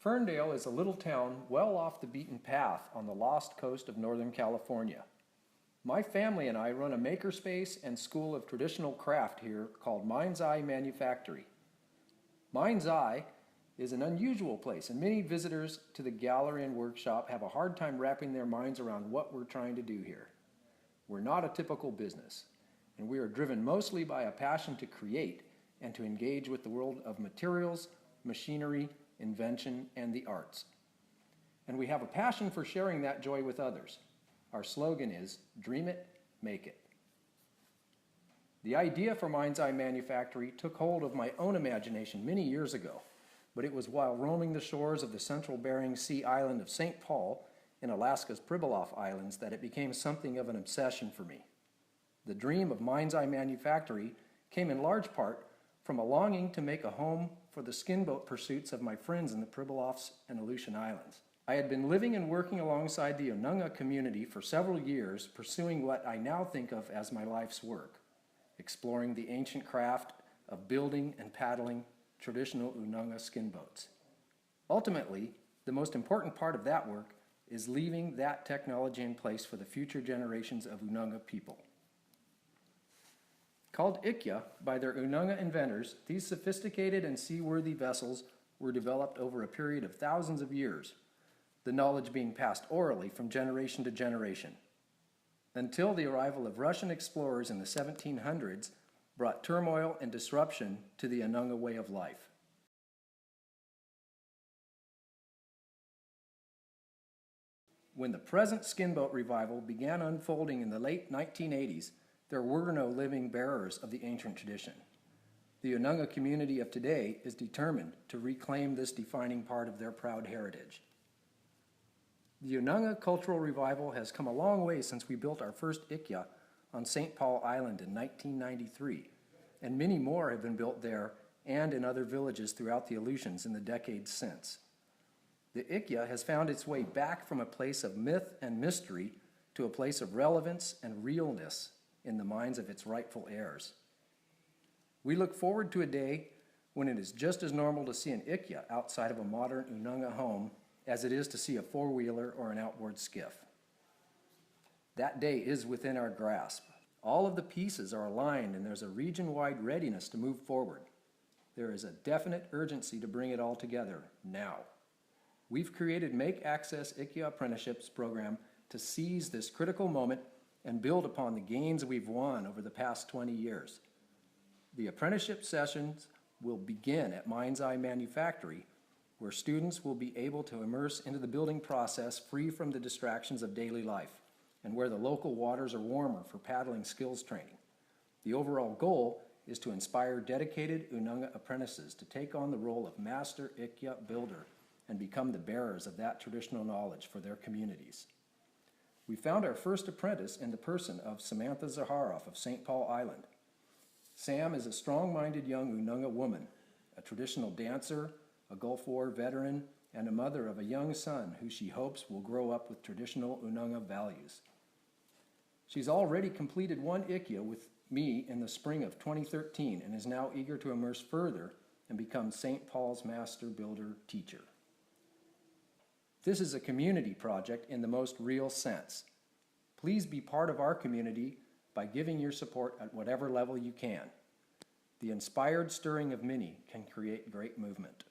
Ferndale is a little town well off the beaten path on the lost coast of Northern California. My family and I run a makerspace and school of traditional craft here called Mind's Eye Manufactory. Mind's Eye is an unusual place, and many visitors to the gallery and workshop have a hard time wrapping their minds around what we're trying to do here. We're not a typical business, and we are driven mostly by a passion to create and to engage with the world of materials, machinery, invention, and the arts. And we have a passion for sharing that joy with others. Our slogan is, "Dream it, make it." The idea for Mind's Eye Manufactory took hold of my own imagination many years ago, but it was while roaming the shores of the central Bering Sea island of St. Paul in Alaska's Pribilof Islands that it became something of an obsession for me. The dream of Mind's Eye Manufactory came in large part from a longing to make a home for the skinboat pursuits of my friends in the Pribilofs and Aleutian Islands. I had been living and working alongside the Ununga community for several years, pursuing what I now think of as my life's work, exploring the ancient craft of building and paddling traditional Ununga skinboats. Ultimately, the most important part of that work is leaving that technology in place for the future generations of Ununga people. Called Ikya by their Ununga inventors, these sophisticated and seaworthy vessels were developed over a period of thousands of years, the knowledge being passed orally from generation to generation, until the arrival of Russian explorers in the 1700s brought turmoil and disruption to the Ununga way of life. When the present skinboat revival began unfolding in the late 1980s, there were no living bearers of the ancient tradition. The Ununga community of today is determined to reclaim this defining part of their proud heritage. The Ununga cultural revival has come a long way since we built our first Ikya on St. Paul Island in 1993, and many more have been built there and in other villages throughout the Aleutians in the decades since. The Ikya has found its way back from a place of myth and mystery to a place of relevance and realness in the minds of its rightful heirs. We look forward to a day when it is just as normal to see an Ikya outside of a modern Ununga home as it is to see a four-wheeler or an outboard skiff. That day is within our grasp. All of the pieces are aligned and there's a region-wide readiness to move forward. There is a definite urgency to bring it all together now. We've created Make Access Ikya Apprenticeships program to seize this critical moment and build upon the gains we've won over the past 20 years. The apprenticeship sessions will begin at Mind's Eye Manufactory, where students will be able to immerse into the building process free from the distractions of daily life, and where the local waters are warmer for paddling skills training. The overall goal is to inspire dedicated Ununga apprentices to take on the role of master Ikya builder and become the bearers of that traditional knowledge for their communities. We found our first apprentice in the person of Samantha Zaharoff of St. Paul Island. Sam is a strong-minded young Ununga woman, a traditional dancer, a Gulf War veteran, and a mother of a young son who she hopes will grow up with traditional Ununga values. She's already completed one Ikya with me in the spring of 2013 and is now eager to immerse further and become St. Paul's Master Builder Teacher. This is a community project in the most real sense. Please be part of our community by giving your support at whatever level you can. The inspired stirring of many can create great movement.